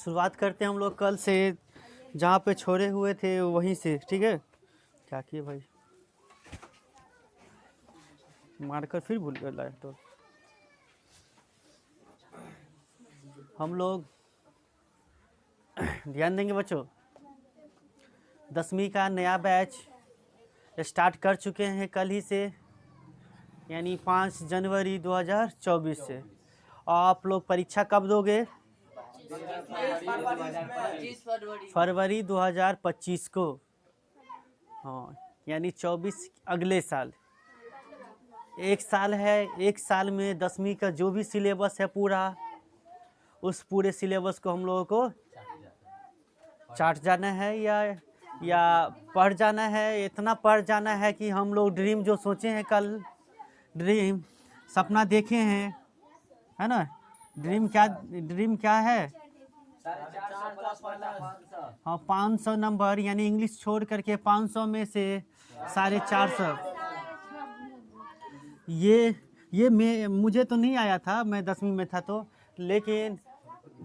शुरुआत करते हैं हम लोग कल से, जहाँ पे छोड़े हुए थे वहीं से, ठीक है। क्या किए भाई, मारकर फिर भूल गए लाए तो। हम लोग ध्यान देंगे बच्चों, 10वीं का नया बैच स्टार्ट कर चुके हैं कल ही से, यानी 5 जनवरी 2024 से। आप लोग परीक्षा कब दोगे? फरवरी 2025 को। हाँ, यानी 24 अगले साल। एक साल है, एक साल में 10वीं का जो भी सिलेबस है पूरा, उस पूरे सिलेबस को हम लोगों को चाट जाना है या पढ़ जाना है। इतना पढ़ जाना है कि हम लोग ड्रीम जो सोचे हैं कल, ड्रीम सपना देखे हैं, है ना। ड्रीम क्या है? हाँ, 500 नंबर, यानी इंग्लिश छोड़ करके 500 में से 450। ये मुझे तो नहीं आया था, मैं 10वीं में था तो, लेकिन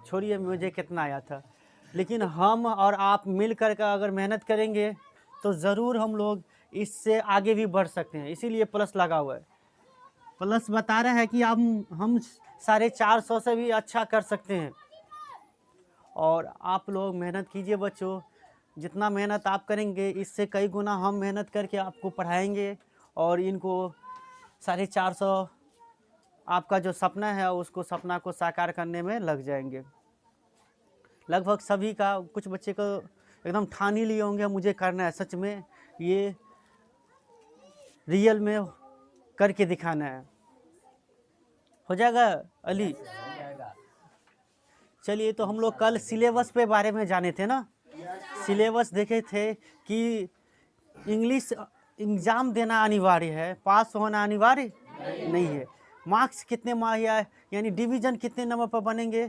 छोड़िए मुझे कितना आया था। लेकिन हम और आप मिल कर के अगर मेहनत करेंगे तो ज़रूर हम लोग इससे आगे भी बढ़ सकते हैं। इसीलिए प्लस लगा हुआ है। प्लस बता रहा है कि हम 450 से भी अच्छा कर सकते हैं। और आप लोग मेहनत कीजिए बच्चों, जितना मेहनत आप करेंगे इससे कई गुना हम मेहनत करके आपको पढ़ाएंगे, और इनको 450 आपका जो सपना है उसको सपना को साकार करने में लग जाएंगे। लगभग सभी का, कुछ बच्चे को एकदम ठान ही लिए होंगे मुझे करना है, सच में ये रियल में करके दिखाना है। हो जाएगा अली? चलिए, तो हम लोग कल सिलेबस पे बारे में जाने थे ना। सिलेबस देखे थे कि इंग्लिश एग्ज़ाम देना अनिवार्य है, पास होना अनिवार्य नहीं है। मार्क्स कितने यानी डिवीज़न कितने नंबर पर बनेंगे?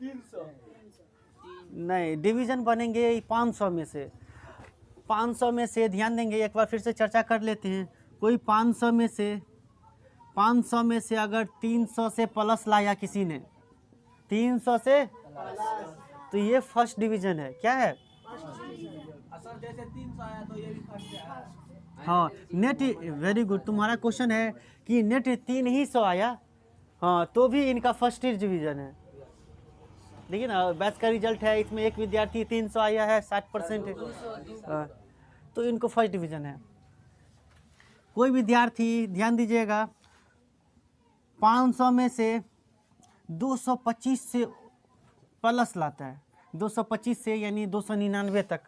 300 नहीं, डिवीज़न बनेंगे 500 में से। 500 में से ध्यान देंगे, एक बार फिर से चर्चा कर लेते हैं। कोई 500 में से अगर 300 से प्लस लाया किसी ने, 300 से, तो ये फर्स्ट डिवीज़न है। क्या है? असल जैसे 300 आया तो ये भी फर्स्ट है। हाँ, नेट वेरी गुड। तुम्हारा क्वेश्चन है कि नेट 300 आया, हाँ, तो भी इनका फर्स्ट डिवीज़न है। लेकिन बैच का रिजल्ट है, इसमें एक विद्यार्थी 300 आया है, 60% है, तो इनको फर्स्ट डिवीज़न है। कोई विद्यार्थी, ध्यान दीजिएगा, 500 में से 225 से प्लस लाता है, 225 से यानी 299 तक,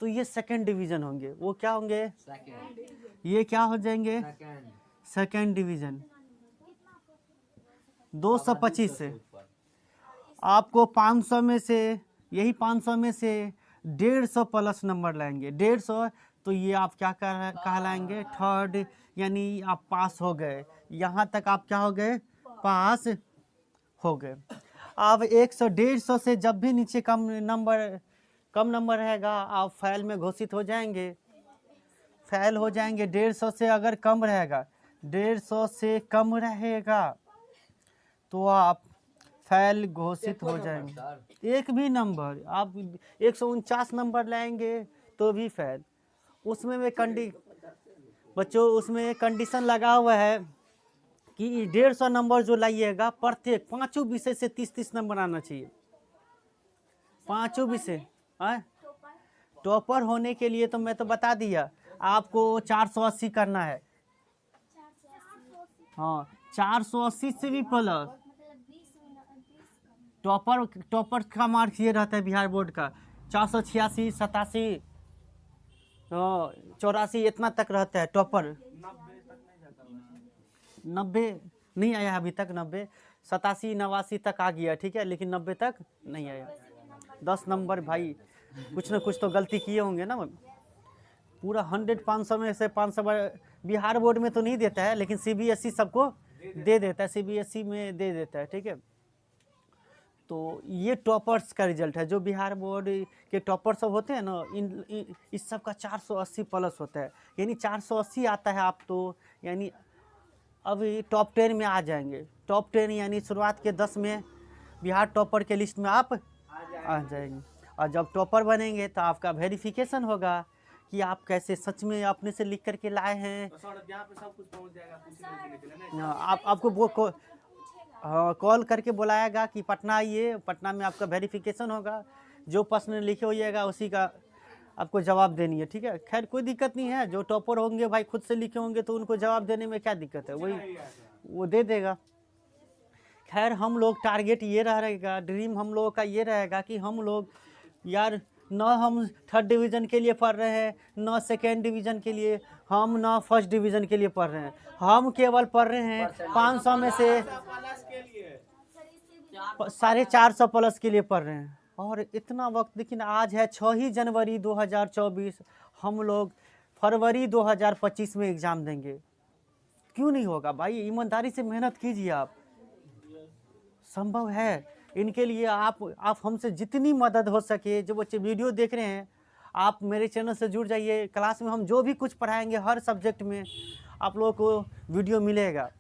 तो ये सेकंड डिवीज़न होंगे। वो क्या होंगे? ये क्या हो जाएंगे? Second division. 225 से आपको 500 में से, यही 500 में से 150 प्लस नंबर लाएंगे, 150, तो ये आप क्या कहलाएंगे? थर्ड, यानी आप पास हो गए। यहाँ तक आप क्या हो गए? पास हो गए। अब 100 150 से जब भी नीचे कम नंबर रहेगा, आप फेल में घोषित हो जाएंगे। फेल हो जाएंगे। 150 से अगर कम रहेगा, 150 से कम रहेगा तो आप फेल घोषित हो जाएंगे। एक भी नंबर आप 149 नंबर लाएंगे तो भी फेल। उसमें बच्चों, उसमें एक कंडीशन लगा हुआ है कि 150 नंबर जो लाइएगा, प्रत्येक 5 विषय से 30-30 नंबर आना चाहिए। 5 विषय। टॉपर होने के लिए तो मैं तो बता दिया आपको 480 करना है। हाँ, 480 से भी प्लस। टॉपर का मार्क्स ये रहता है बिहार बोर्ड का, 486, 87, 84, इतना तक रहता है टॉपर। 90 नहीं आया अभी तक, 90, 87, 89 तक आ गया, ठीक है, लेकिन 90 तक नहीं आया। 10 नंबर भाई, कुछ ना कुछ तो गलती किए होंगे ना। पूरा 100 500 में से 500 बिहार बोर्ड में तो नहीं देता है, लेकिन CBSE सबको दे देता है, CBSE में दे देता है, ठीक है। तो ये टॉपर्स का रिजल्ट है। जो बिहार बोर्ड के टॉपर सब होते हैं ना, इस सब का 480 प्लस होता है, यानी 480 आता है आप तो यानी अभी टॉप 10 में आ जाएंगे। टॉप 10 यानी शुरुआत के 10 में बिहार टॉपर के लिस्ट में आप आ जाएंगे। और जब टॉपर बनेंगे तो आपका वेरिफिकेशन होगा कि आप कैसे सच में अपने से लिख करके लाए हैं। तो सर यहाँ पे सब कुछ पहुँच जाएगा पूछने के लिए ना। आपको वो कॉल करके बुलाएगा कि पटना आइए, पटना में आपका वेरिफिकेशन होगा, जो प्रश्न लिखे होइएगा उसी का आपको जवाब देनी है, ठीक है। खैर कोई दिक्कत नहीं है, जो टॉपर होंगे भाई खुद से लिखे होंगे तो उनको जवाब देने में क्या दिक्कत है, वही वो दे देगा। खैर हम लोग टारगेट ये रहेगा, ड्रीम हम लोगों का ये रहेगा कि हम लोग यार न हम थर्ड डिवीज़न के लिए पढ़ रहे हैं, न सेकेंड डिवीज़न के लिए, हम न फर्स्ट डिवीज़न के लिए पढ़ रहे हैं, हम केवल पढ़ रहे हैं 500 में से 450 प्लस के लिए पढ़ रहे हैं। और इतना वक्त, लेकिन आज है 6 ही जनवरी 2024, हम लोग फरवरी 2025 में एग्ज़ाम देंगे। क्यों नहीं होगा भाई, ईमानदारी से मेहनत कीजिए, आप संभव है। इनके लिए आप हमसे जितनी मदद हो सके, जो बच्चे वीडियो देख रहे हैं आप मेरे चैनल से जुड़ जाइए। क्लास में हम जो भी कुछ पढ़ाएंगे हर सब्जेक्ट में आप लोगों को वीडियो मिलेगा।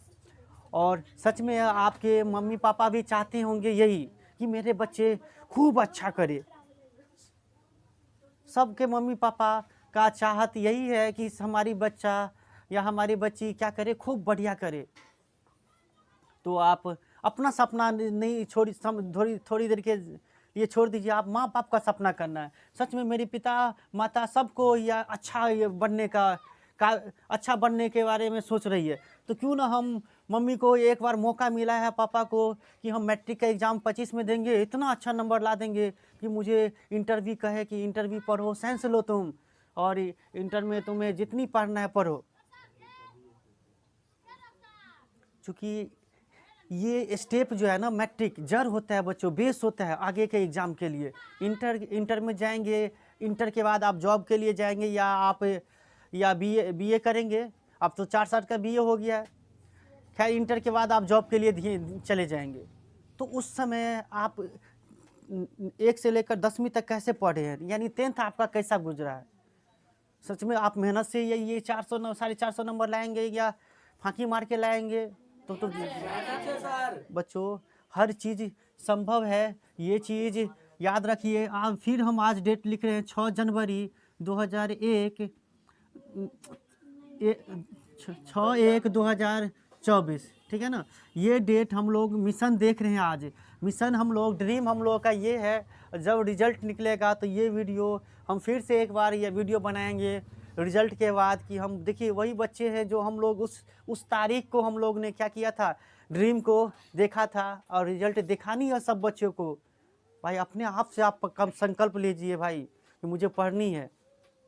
और सच में आपके मम्मी पापा भी चाहते होंगे यही कि मेरे बच्चे खूब अच्छा करे। सबके मम्मी पापा का चाहत यही है कि हमारी बच्चा या हमारी बच्ची क्या करे, खूब बढ़िया करे। तो आप अपना सपना नहीं छोड़ी, थोड़ी देर के ये छोड़ दीजिए, आप माँ बाप का सपना करना है। सच में मेरे पिता माता सबको या अच्छा ये बनने का अच्छा बनने के बारे में सोच रही है, तो क्यों ना हम मम्मी को एक बार मौका मिला है पापा को कि हम मैट्रिक का एग्ज़ाम 25 में देंगे, इतना अच्छा नंबर ला देंगे कि मुझे इंटरव्यू कहे कि इंटरव्यू पढ़ो, साइंस लो तुम, और इंटर में तुम्हें जितनी पढ़ना है पढ़ो। चूँकि ये स्टेप जो है ना, मैट्रिक जड़ होता है बच्चों, बेस होता है आगे के एग्ज़ाम के लिए। इंटर में जाएंगे, इंटर के बाद आप जॉब के लिए जाएंगे या आप या बीए करेंगे। अब तो 4 साल का बीए हो गया है। खैर इंटर के बाद आप जॉब के लिए चले जाएंगे। तो उस समय आप 1 से लेकर 10वीं तक कैसे पढ़े हैं, यानी 10th आपका कैसा गुजरा है। सच में आप मेहनत से ये 400 450 नंबर लाएंगे या फांकी मार के लाएंगे, तो बच्चों हर चीज़ संभव है। ये चीज़ याद रखिए। फिर हम आज डेट लिख रहे हैं 6 जनवरी 2001 6/1/2024, ठीक है ना। ये डेट हम लोग मिशन देख रहे हैं आज। मिशन हम लोग, ड्रीम हम लोग का ये है, जब रिजल्ट निकलेगा तो ये वीडियो हम फिर से एक बार ये वीडियो बनाएंगे रिजल्ट के बाद कि हम देखिए वही बच्चे हैं जो हम लोग उस तारीख को हम लोग ने क्या किया था, ड्रीम को देखा था और रिजल्ट दिखानी है सब बच्चों को। भाई अपने आप से आप कम संकल्प लीजिए भाई कि मुझे पढ़नी है।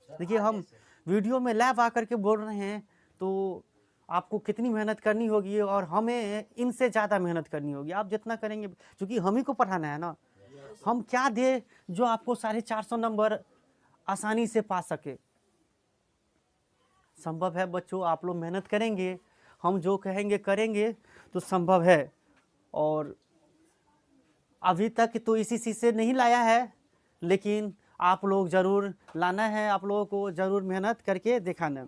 देखिए हम वीडियो में लाइव आकर के बोल रहे हैं तो आपको कितनी मेहनत करनी होगी और हमें इनसे ज़्यादा मेहनत करनी होगी। आप जितना करेंगे, क्योंकि हम ही को पढ़ाना है ना, हम क्या दे जो आपको 450 नंबर आसानी से पा सके। संभव है बच्चों, आप लोग मेहनत करेंगे, हम जो कहेंगे करेंगे तो संभव है। और अभी तक तो इसी चीज़ से नहीं लाया है, लेकिन आप लोग ज़रूर लाना है, आप लोगों को ज़रूर मेहनत करके दिखाना।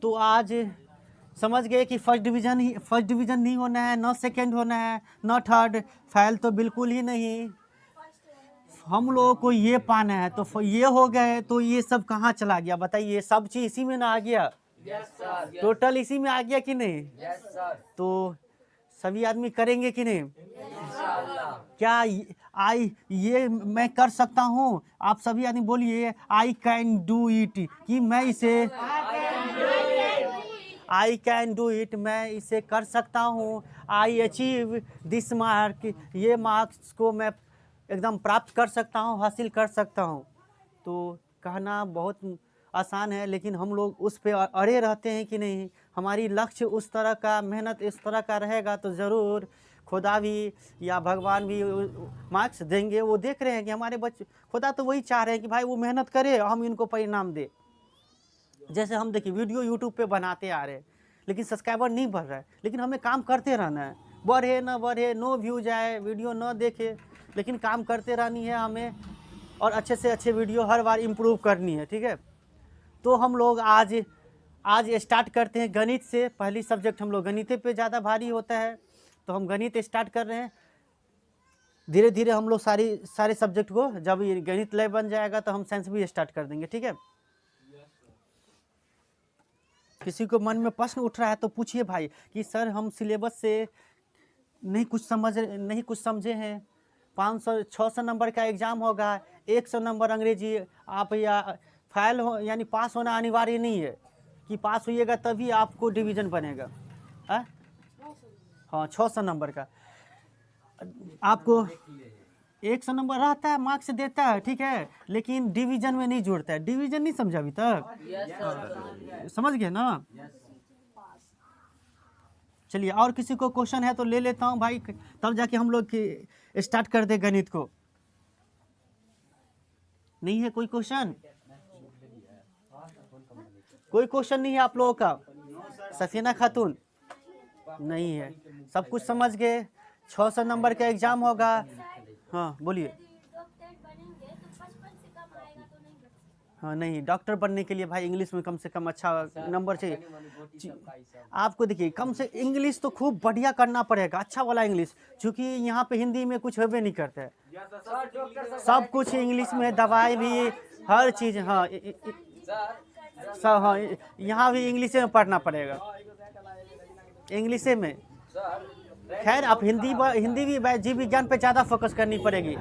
तो आज समझ गए कि फर्स्ट डिवीज़न नहीं होना है, न सेकंड होना है, न थर्ड, फेल तो बिल्कुल ही नहीं। हम लोगों को ये पाना है, तो ये हो गए तो ये सब कहाँ चला गया बताइए। सब चीज़ इसी में ना आ गया। यस सर, टोटल इसी में आ गया कि नहीं। यस सर, तो सभी आदमी करेंगे कि नहीं। क्या ये मैं कर सकता हूँ। आप सभी आदमी बोलिए आई कैन डू इट, कि मैं इसे आई कैन डू इट, मैं इसे कर सकता हूँ। आई अचीव दिस मार्क, ये मार्क्स को मैं एकदम प्राप्त कर सकता हूँ, हासिल कर सकता हूँ। तो कहना बहुत आसान है, लेकिन हम लोग उस पे अड़े रहते हैं कि नहीं। हमारी लक्ष्य उस तरह का, मेहनत इस तरह का रहेगा तो ज़रूर खुदा भी या भगवान भी मार्क्स देंगे। वो देख रहे हैं कि हमारे बच्चे, खुदा तो वही चाह रहे हैं कि भाई वो मेहनत करे, हम इनको परिणाम दे। जैसे हम देखिए वीडियो यूट्यूब पे बनाते आ रहे हैं, लेकिन सब्सक्राइबर नहीं बढ़ रहा है, लेकिन हमें काम करते रहना है। बढ़े ना बढ़े, नो व्यू जाए, वीडियो ना देखे, लेकिन काम करते रहनी है हमें, और अच्छे से अच्छे वीडियो हर बार इम्प्रूव करनी है, ठीक है। तो हम लोग आज स्टार्ट करते हैं गणित से। पहली सब्जेक्ट हम लोग गणित पे ज़्यादा भारी होता है, तो हम गणित स्टार्ट कर रहे हैं। धीरे धीरे हम लोग सारे सब्जेक्ट को, जब ये गणित लय बन जाएगा तो हम साइंस भी स्टार्ट कर देंगे, ठीक है। किसी को मन में प्रश्न उठ रहा है तो पूछिए भाई कि सर हम सिलेबस से नहीं कुछ समझे हैं। 500-600 नंबर का एग्ज़ाम होगा, 100 नंबर अंग्रेजी आप या फाइल हो, यानी पास होना अनिवार्य नहीं है कि पास होइएगा तभी आपको डिवीज़न बनेगा। हाँ 600 नंबर का आपको 100 नंबर रहता है, मार्क्स देता है, ठीक है, लेकिन डिवीज़न में नहीं जोड़ता है। डिवीज़न नहीं समझा अभी तक? समझ गए ना? चलिए, और किसी को क्वेश्चन है तो ले लेता हूँ भाई, तब जाके हम लोग स्टार्ट कर दे गणित को। नहीं है कोई क्वेश्चन? कोई क्वेश्चन नहीं है आप लोगों का? सफीना खातून नहीं है, सब कुछ समझ गए। 600 नंबर का एग्जाम होगा। हाँ बोलिए। हाँ नहीं, डॉक्टर बनने के लिए भाई इंग्लिश में कम से कम अच्छा नंबर चाहिए आपको। देखिए कम से इंग्लिश तो खूब बढ़िया करना पड़ेगा, अच्छा वाला इंग्लिश, क्योंकि यहाँ पे हिंदी में कुछ होबे नहीं करते है, सब कुछ इंग्लिश में, दवाई भी, हर चीज़। हाँ सब, हाँ यहाँ भी इंग्लिश में पढ़ना पड़ेगा, इंग्लिश में। खैर आप हिंदी भी जीव विज्ञान पे ज़्यादा फोकस करनी पड़ेगी।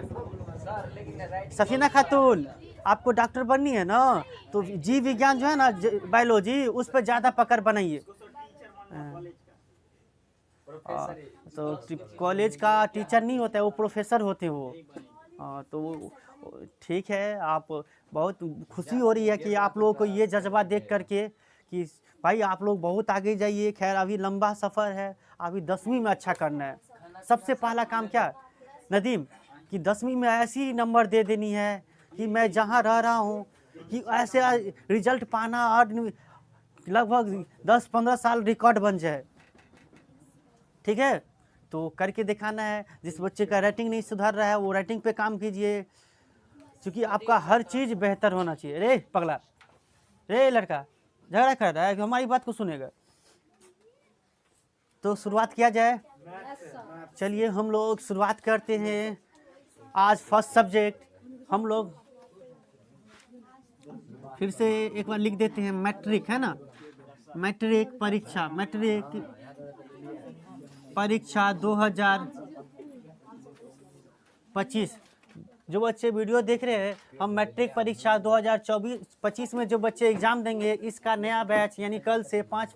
सफीना खातून आपको डॉक्टर बननी है ना, तो जीव विज्ञान जो है ना, बायोलॉजी, उस पर ज़्यादा पकड़ बनाइए। तो कॉलेज का टीचर नहीं होता है, वो प्रोफेसर होते हैं वो। तो ठीक है, आप बहुत खुशी हो रही है कि आप लोगों को ये जज्बा देख करके कि भाई आप लोग बहुत आगे जाइए। खैर अभी लंबा सफ़र है, अभी 10वीं में अच्छा करना है। सबसे पहला काम क्या नदीम, कि 10वीं में ऐसी नंबर दे देनी है कि मैं जहाँ रह रहा हूँ कि ऐसे रिजल्ट पाना, और लगभग 10-15 साल रिकॉर्ड बन जाए, ठीक है। तो करके दिखाना है। जिस बच्चे का राइटिंग नहीं सुधर रहा है वो राइटिंग पे काम कीजिए, क्योंकि आपका हर चीज़ बेहतर होना चाहिए। रे पगला, रे लड़का झगड़ा कर रहा है कि हमारी बात को सुनेगा। तो शुरुआत किया जाए। चलिए हम लोग शुरुआत करते हैं। आज फर्स्ट सब्जेक्ट हम लोग फिर से एक बार लिख देते हैं, मैट्रिक है ना, मैट्रिक परीक्षा, मैट्रिक परीक्षा 2025। जो बच्चे वीडियो देख रहे हैं, हम मैट्रिक परीक्षा 2024-25 में जो बच्चे एग्ज़ाम देंगे, इसका नया बैच यानी कल से 5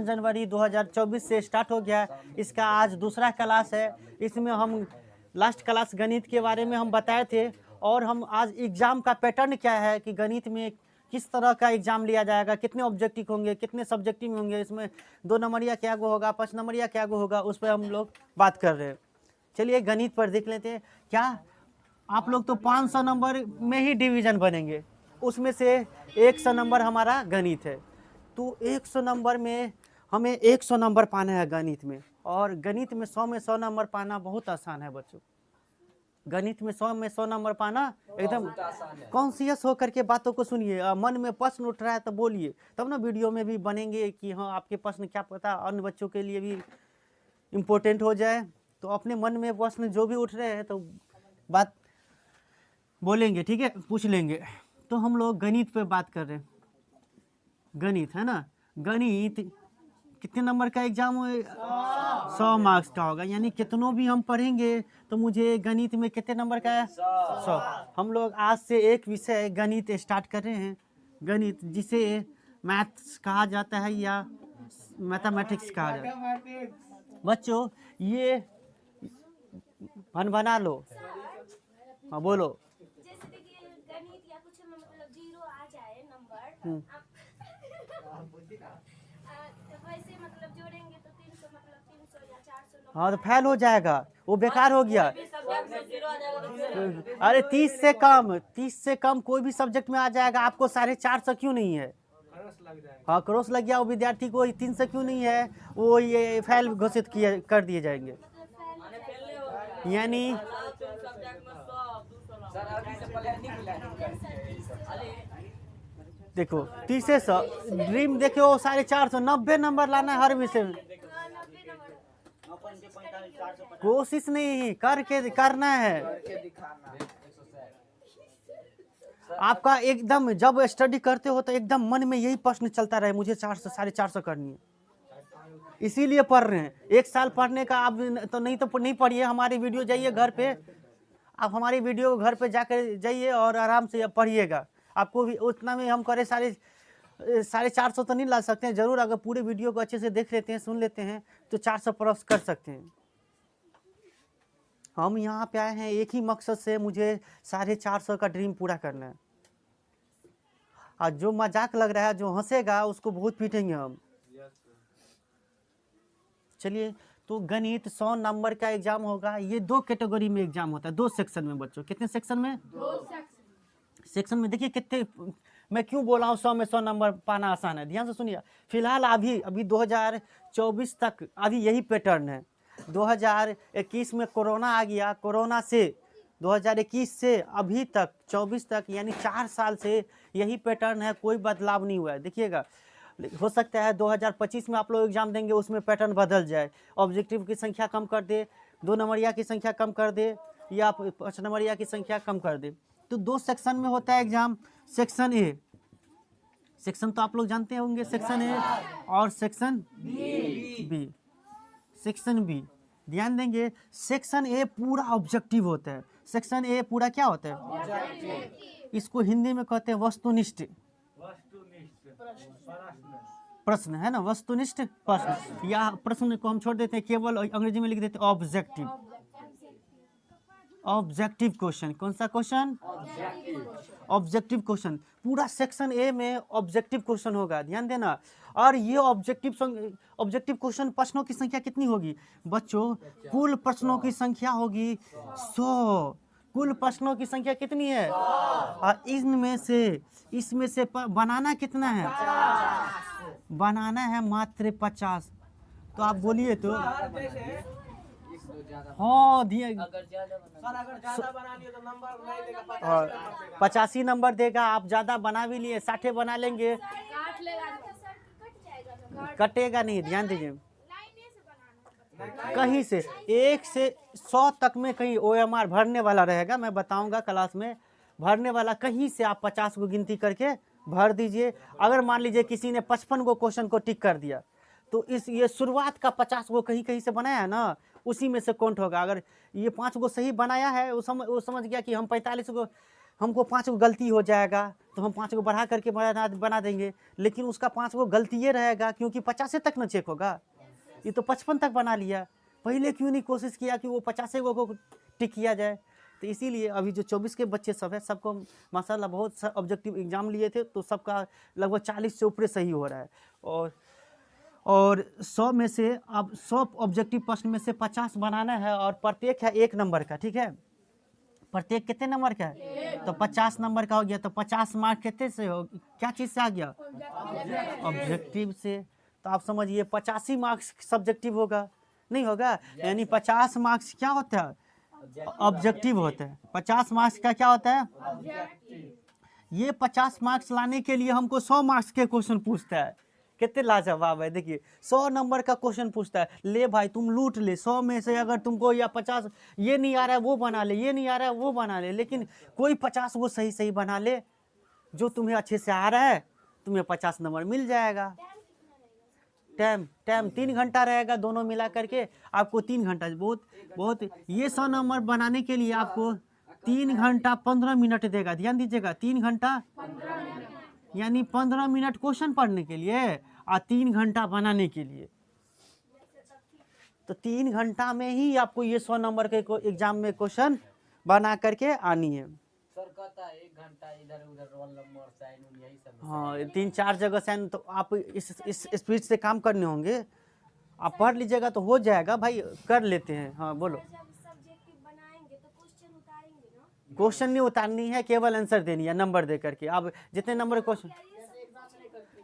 जनवरी 2024 से स्टार्ट हो गया। इसका आज दूसरा क्लास है। इसमें हम लास्ट क्लास गणित के बारे में हम बताए थे, और हम आज एग्ज़ाम का पैटर्न क्या है कि गणित में किस तरह का एग्ज़ाम लिया जाएगा, कितने ऑब्जेक्टिव होंगे, कितने सब्जेक्टिव होंगे, इसमें 2 नंबरिया क्या गो होगा, 5 नंबरिया क्या गो होगा, उस पर हम लोग बात कर रहे हैं। चलिए गणित पर देख लेते हैं। क्या आप लोग तो 500 नंबर में ही डिवीज़न बनेंगे, उसमें से 100 नंबर हमारा गणित है। तो 100 नंबर में हमें 100 नंबर पाना है गणित में, और गणित में 100 में 100 नंबर पाना बहुत आसान है बच्चों। गणित में 100 में 100 नंबर पाना एकदम कॉन्शियस होकर के बातों को सुनिए। मन में प्रश्न उठ रहा है तो बोलिए, तब ना वीडियो में भी बनेंगे कि हाँ आपके प्रश्न क्या पता अन्य बच्चों के लिए भी इम्पोर्टेंट हो जाए। तो अपने मन में प्रश्न जो भी उठ रहे हैं तो बात बोलेंगे, ठीक है, पूछ लेंगे। तो हम लोग गणित पे बात कर रहे हैं। गणित है ना, गणित कितने नंबर का एग्जाम हो? 100 मार्क्स का होगा, यानी कितनों भी हम पढ़ेंगे तो मुझे गणित में कितने नंबर का है? 100। हम लोग आज से एक विषय गणित स्टार्ट कर रहे हैं, गणित जिसे मैथ्स कहा जाता है या मैथमेटिक्स कहा जाता है। बच्चों ये बना लो, हाँ बोलो। जैसे देखिए गणित या कुछ में मतलब 0 आ जाए नंबर, वैसे मतलब जोड़ेंगे तो 300 मतलब 300 या 400। हाँ तो फेल हो जाएगा, वो बेकार हो गया। अरे 30 से कम कोई भी सब्जेक्ट में आ जाएगा। आपको 450 क्यों नहीं है? हाँ क्रॉस लग गया, वो विद्यार्थी को 300 क्यों नहीं है, वो ये फेल घोषित कर दिए जाएंगे। यानी देखो 30 से 100 ड्रीम देखो 450, 90 नंबर लाना है हर विषय में। कोशिश नहीं, करके करना है आपका। एकदम जब स्टडी करते हो तो एकदम मन में यही प्रश्न चलता रहे, मुझे 400 450 करनी है, इसीलिए पढ़ रहे हैं। एक साल पढ़ने का आप तो नहीं पढ़िए, हमारी वीडियो जाइए घर पे, आप हमारी वीडियो घर पे जाकर जाइए और आराम से पढ़िएगा। आपको भी उतना में हम करे 450 तो नहीं ला सकते हैं, जरूर अगर पूरे वीडियो को अच्छे से देख लेते हैं, सुन लेते हैं तो 400 क्रॉस कर सकते हैं। हम यहाँ पे आए हैं एक ही मकसद से, मुझे 450 का ड्रीम पूरा करना है। और जो मजाक लग रहा है, जो हंसेगा उसको बहुत पीटेंगे हम। चलिए, तो गणित 100 नंबर का एग्जाम होगा। ये 2 कैटेगरी में एग्जाम होता है, 2 सेक्शन में बच्चों। कितने सेक्शन में? 2 सेक्शन में। देखिए कितने, मैं क्यों बोला हूँ 100 में 100 नंबर पाना आसान है, ध्यान से सुनिए। फिलहाल अभी 2024 तक अभी यही पैटर्न है। 2021 में कोरोना आ गया, कोरोना से 2021 से अभी तक 24 तक, यानी 4 साल से यही पैटर्न है, कोई बदलाव नहीं हुआ है। देखिएगा, हो सकता है 2025 में आप लोग एग्जाम देंगे, उसमें पैटर्न बदल जाए, ऑब्जेक्टिव की संख्या कम कर दे, 2 नंबरिया की संख्या कम कर दे, या 5 नंबरिया की संख्या कम कर दे। तो 2 सेक्शन में होता है एग्जाम। सेक्शन ए, सेक्शन तो आप लोग जानते होंगे, सेक्शन ए और सेक्शन बी। सेक्शन बी, ध्यान देंगे, सेक्शन ए पूरा ऑब्जेक्टिव होता है। सेक्शन ए पूरा क्या होता है? इसको हिंदी में कहते हैं वस्तुनिष्ठ प्रश्न, है ना, वस्तुनिष्ठ प्रश्न। या प्रश्न को हम छोड़ देते हैं, केवल अंग्रेजी में लिख देते हैं ऑब्जेक्टिव। ऑब्जेक्टिव क्वेश्चन, कौन सा क्वेश्चन? Objective question. पूरा सेक्शन ए में ऑब्जेक्टिव क्वेश्चन होगा, ध्यान देना। और ये ऑब्जेक्टिव क्वेश्चन प्रश्नों की संख्या कितनी होगी बच्चों? कुल प्रश्नों की संख्या होगी 100। कुल प्रश्नों की संख्या कितनी है? और इसमें से बनाना कितना है? बनाना है मात्र 50। तो आप बोलिए तो। हाँ, अगर ज्यादा बना लिए तो नंबर नहीं देगा, 85 नंबर देगा। आप ज्यादा बना भी लिए, 60 बना लेंगे, कटेगा नहीं, ध्यान दीजिए। कहीं से 1 से 100 तक में कहीं OMR भरने वाला रहेगा, मैं बताऊंगा क्लास में। भरने वाला कहीं से आप 50 को गिनती करके भर दीजिए। अगर मान लीजिए किसी ने 55 को क्वेश्चन को टिक कर दिया, तो ये शुरुआत का 50 को कहीं से बनाया है ना, उसी में से काउंट होगा। अगर ये 5 को सही बनाया है, वो समझ गया कि हम 45 को, हमको 5 को गलती हो जाएगा, तो हम 5 को बढ़ा करके बना देंगे। लेकिन उसका 5 को गलती ये रहेगा, क्योंकि 50 तक न चेक होगा। ये तो 55 तक बना लिया, पहले क्यों नहीं कोशिश किया कि वो 50 को टिक किया जाए। तो इसीलिए अभी जो 24 के बच्चे सब है, सबको माशाल्लाह बहुत ऑब्जेक्टिव एग्जाम लिए थे, तो सबका लगभग 40 से ऊपर सही हो रहा है। और 100 में से अब 100 ऑब्जेक्टिव प्रश्न में से 50 बनाना है, और प्रत्येक है 1 नंबर का, ठीक है। प्रत्येक कितने नंबर का है? तो 50 नंबर का हो गया। तो 50 मार्क कितने से हो, क्या चीज़ से आ गया? ऑब्जेक्टिव से। तो आप समझिए 85 मार्क्स सब्जेक्टिव होगा, नहीं होगा, यानी 50 मार्क्स क्या होता है? ऑब्जेक्टिव होता है। 50 मार्क्स का क्या होता है? ये 50 मार्क्स लाने के लिए हमको 100 मार्क्स के क्वेश्चन पूछता है। कितने लाजवाब है, देखिए 100 नंबर का क्वेश्चन पूछता है। ले भाई तुम लूट ले, 100 में से अगर तुमको या 50 ये नहीं आ रहा है वो बना ले, ये नहीं आ रहा है वो बना ले, लेकिन कोई 50 वो सही बना ले, जो तुम्हें अच्छे से आ रहा है, तुम्हें 50 नंबर मिल जाएगा। टाइम 3 घंटा रहेगा, दोनों मिला करके आपको 3 घंटा, बहुत ये 100 नंबर बनाने के लिए आपको 3 घंटा 15 मिनट देगा। ध्यान दीजिएगा, 3 घंटा यानी 15 मिनट क्वेश्चन पढ़ने के लिए और 3 घंटा बनाने के लिए। तो 3 घंटा में ही आपको ये 100 नंबर के एग्जाम में क्वेश्चन बना करके आनी है। सर कहता है 1 घंटा इधर उधर रोल नंबर साइन यही सब। हाँ, 3-4 जगह साइन, तो आप इस स्पीड से काम करने होंगे। आप पढ़ लीजिएगा तो हो जाएगा भाई, कर लेते हैं। हाँ बोलो। सब्जेक्टिव बनाएंगे तो क्वेश्चन उतारेंगे ना? क्वेश्चन नहीं उतारनी है, केवल आंसर देनी है नंबर दे करके। आप जितने नंबर क्वेश्चन,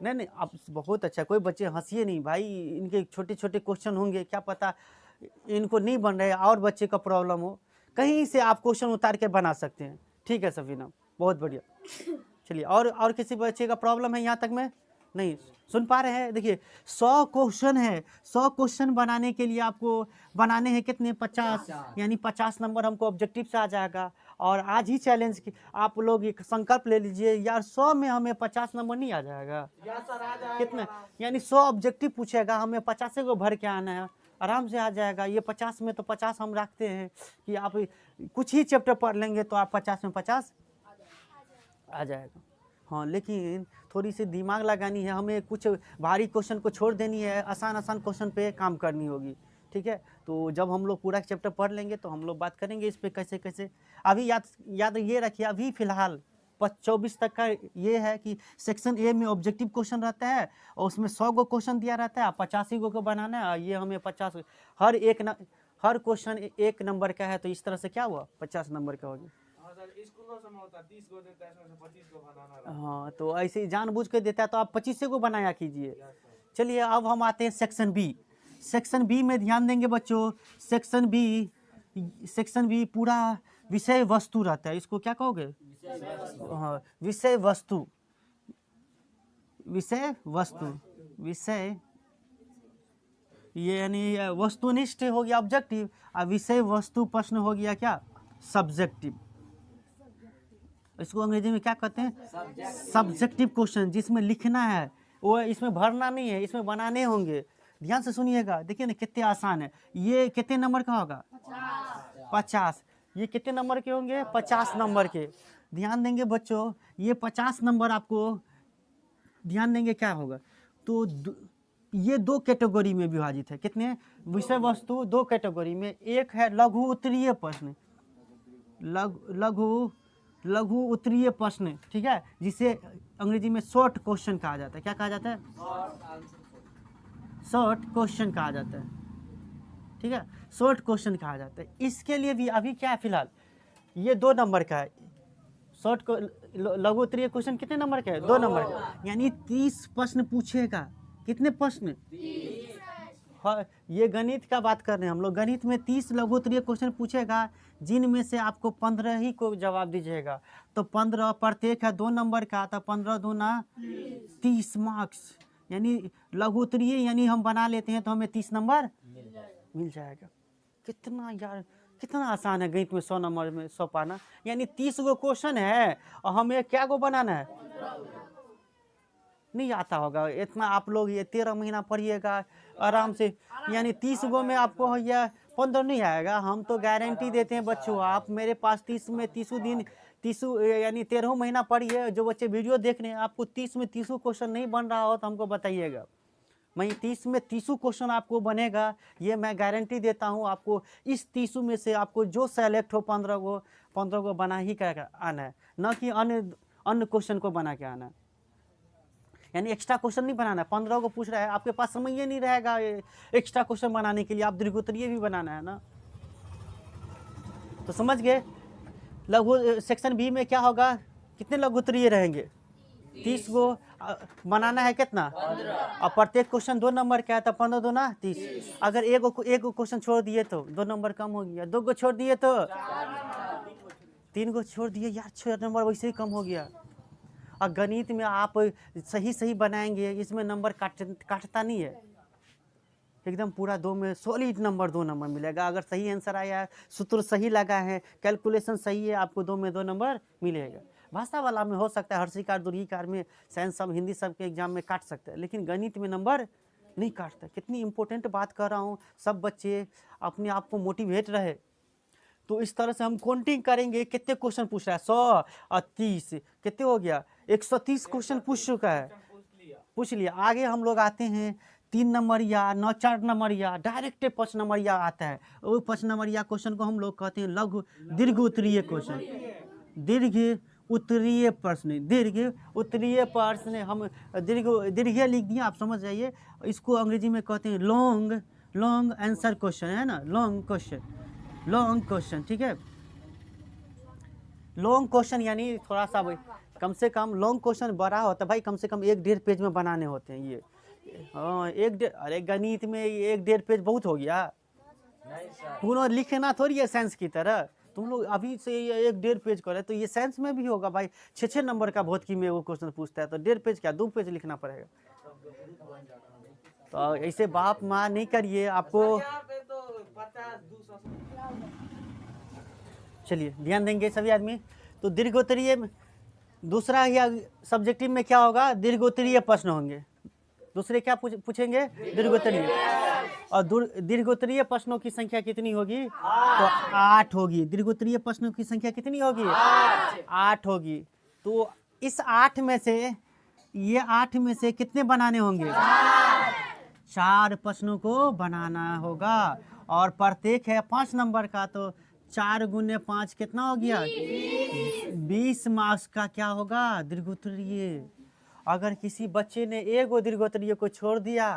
नहीं आप बहुत अच्छा, कोई बच्चे हंसिए नहीं भाई, इनके छोटे छोटे क्वेश्चन होंगे, क्या पता इनको नहीं बन रहे और बच्चे का प्रॉब्लम हो, कहीं से आप क्वेश्चन उतार के बना सकते हैं। ठीक है सफीना, बहुत बढ़िया। चलिए, और किसी बच्चे का प्रॉब्लम है यहाँ तक में? नहीं सुन पा रहे हैं? देखिए 100 क्वेश्चन है, 100 क्वेश्चन बनाने के लिए आपको बनाने हैं कितने? 50, यानी 50 नंबर हमको ऑब्जेक्टिव से आ जाएगा। और आज ही चैलेंज की आप लोग एक संकल्प ले लीजिए, यार 100 में हमें 50 नंबर नहीं आ जाएगा। या सर आ जाएगा। कितना? यानी 100 ऑब्जेक्टिव पूछेगा, हमें 50 को भर के आना है, आराम से आ जाएगा। ये 50 में तो 50 हम रखते हैं कि आप कुछ ही चैप्टर पढ़ लेंगे तो आप 50 में 50 आ जाएगा। हाँ, लेकिन थोड़ी सी दिमाग लगानी है, हमें कुछ भारी क्वेश्चन को छोड़ देनी है, आसान आसान क्वेश्चन पे काम करनी होगी, ठीक है। तो जब हम लोग पूरा चैप्टर पढ़ लेंगे तो हम लोग बात करेंगे इस पे कैसे कैसे। अभी याद ये रखिए, अभी फिलहाल 24 तक का ये है कि सेक्शन ए में ऑब्जेक्टिव क्वेश्चन रहता है और उसमें 100 गो क्वेश्चन दिया रहता है, 85 गो को बनाना है। ये हमें 50 हर क्वेश्चन 1 नंबर का है, तो इस तरह से क्या हुआ? 50 नंबर का हो गया। हाँ सर, स्कूलों में होता है 30 को देता है, इसमें से 25 को बनाना रहता है। हाँ, तो ऐसे ही जानबूझ के देता है, तो आप 25 को बनाया कीजिए। Yes sir. चलिए अब हम आते हैं सेक्शन बी। सेक्शन बी में ध्यान देंगे बच्चों, सेक्शन बी पूरा विषय वस्तु रहता है। इसको क्या कहोगे? हाँ, विषय वस्तु, विषय ये यानी वस्तुनिष्ठ हो गया ऑब्जेक्टिव, और विषय वस्तु प्रश्न हो गया क्या? सब्जेक्टिव। इसको अंग्रेजी में क्या कहते हैं? सब्जेक्टिव क्वेश्चन, जिसमें लिखना है, वो इसमें भरना नहीं है, इसमें बनाने होंगे। ध्यान से सुनिएगा, देखिए ना कितने आसान है। ये कितने नंबर का होगा? 50। ये कितने नंबर के होंगे? 50 नंबर के। ध्यान देंगे बच्चों, ये 50 नंबर आपको ध्यान देंगे क्या होगा। तो ये 2 कैटेगरी में विभाजित है। कितने? विषय वस्तु 2 कैटेगरी में। एक है लघु उत्तरीय प्रश्न, लघु उत्तरीय प्रश्न, ठीक है, जिसे अंग्रेजी में शॉर्ट क्वेश्चन कहा जाता है। क्या कहा जाता है? शॉर्ट क्वेश्चन कहा जाता है, ठीक है, शॉर्ट क्वेश्चन कहा जाता है। इसके लिए भी अभी क्या है फिलहाल, ये 2 नंबर का है। शॉर्ट लघु उत्तरीय क्वेश्चन कितने नंबर का है? 2 नंबर का, यानी 30 प्रश्न पूछेगा। कितने प्रश्न? 30। हाँ, ये गणित का बात कर रहे हैं हम लोग। गणित में 30 लघु उत्तरीय क्वेश्चन पूछेगा, जिनमें से आपको 15 ही को जवाब दीजिएगा। तो 15 प्रत्येक है 2 नंबर का, तो 15 दूना 30 मार्क्स। यानी लघु उत्तरीय यानी हम बना लेते हैं तो हमें 30 नंबर मिल जाएगा। कितना यार, कितना आसान है गणित में 100 नंबर में 100 पाना। यानी 30 गो क्वेश्चन है और हमें क्या गो बनाना है? नहीं आता होगा इतना। आप लोग ये 13 महीना पढ़िएगा आराम से, यानी 30 गो में आपको या 15 नहीं आएगा। हम तो गारंटी देते हैं बच्चों, आप मेरे पास 30 में 30 दिन 30 यानी 13 महीना पढ़िए। जो बच्चे वीडियो देख रहे हैं, आपको 30 में 30 क्वेश्चन नहीं बन रहा हो तो हमको बताइएगा। मैं 30 में 30 क्वेश्चन आपको बनेगा, ये मैं गारंटी देता हूँ। आपको इस 30 में से आपको जो सेलेक्ट हो 15 को बना ही कर आना है, न कि अन्य क्वेश्चन को बना के आना है। यानी एक्स्ट्रा क्वेश्चन नहीं बनाना है। 15 को पूछ रहा है, आपके पास समय ही नहीं रहेगा एक्स्ट्रा क्वेश्चन बनाने के लिए। आप दीर्घोत्तरीय भी बनाना है ना, तो समझ गए। लघु सेक्शन बी में क्या होगा? कितने लघुत्तरीय रहेंगे? 30 को बनाना है। कितना? और प्रत्येक क्वेश्चन 2 नंबर का है, तो 15 2 ना 30। अगर एक क्वेश्चन छोड़ दिए तो 2 नंबर कम हो गया। 2 को छोड़ दिए तो 3 को छोड़ दिए, यार 6 नंबर वैसे ही कम हो गया। और गणित में आप सही बनाएंगे, इसमें नंबर काटता नहीं है, एकदम पूरा 2 में सॉलिड नंबर 2 नंबर मिलेगा। अगर सही आंसर आया, सूत्र सही लगा है, कैलकुलेशन सही है, आपको 2 में 2 नंबर मिलेगा। भाषा वाला में हो सकता है, हर्षिकार दुर्घिकार में, साइंस सब हिंदी सब के एग्जाम में काट सकते हैं, लेकिन गणित में नंबर नहीं काटता। कितनी इंपॉर्टेंट बात कर रहा हूँ, सब बच्चे अपने आप को मोटिवेट रहे। तो इस तरह से हम काउंटिंग करेंगे कितने क्वेश्चन पूछ रहा है। 100 और 30 कितने हो गया? 130 क्वेश्चन पूछ चुका है, पूछ लिया। आगे हम लोग आते हैं 3 नंबर या 4 नंबर या डायरेक्ट 5 नंबर या आता है। वो 5 नंबर या क्वेश्चन को हम लोग कहते हैं दीर्घ उत्तरीय क्वेश्चन। दीर्घ उत्तरीय प्रश्न हम दीर्घ लिख दिए, आप समझ जाइए। इसको अंग्रेजी में कहते हैं लॉन्ग आंसर क्वेश्चन, है ना, लॉन्ग क्वेश्चन, ठीक है। लॉन्ग क्वेश्चन यानी थोड़ा सा कम से कम लॉन्ग क्वेश्चन बड़ा होता है भाई, कम से कम 1-1.5 पेज में बनाने होते हैं ये। हाँ, 1-1.5, अरे गणित में 1-1.5 पेज बहुत हो गया। पूरा लिखना थोड़ी है साइंस की तरह, तुम लोग अभी से ये 1.5 पेज कर रहे तो ये साइंस में भी होगा भाई। 6 नंबर का भौतिकी में वो क्वेश्चन पूछता है तो 1.5 पेज क्या 2 पेज लिखना पड़ेगा। तो ऐसे बाप माँ नहीं करिए आपको। यहाँ पे तो 50 200 चलिए ध्यान देंगे सभी आदमी। तो दीर्घोत्तरीय दूसरा या सब्जेक्टिव में क्या होगा, दीर्घोत्तरीय प्रश्न होंगे। दूसरे क्या पूछेंगे, दीर्घोत्तरीय। और दीर्घोत्तरीय प्रश्नों की संख्या कितनी होगी, तो 8 होगी। दीर्घोत्तरीय प्रश्नों की संख्या कितनी होगी, 8 होगी। तो इस 8 में से ये 8 में से कितने बनाने होंगे, 4 प्रश्नों को बनाना होगा। और प्रत्येक है 5 नंबर का, तो 4 गुने 5 कितना हो गया, 20 मार्क्स का क्या होगा, दीर्घोत्तरीय। अगर किसी बच्चे ने एगो दीर्घोत्तरीय को छोड़ दिया,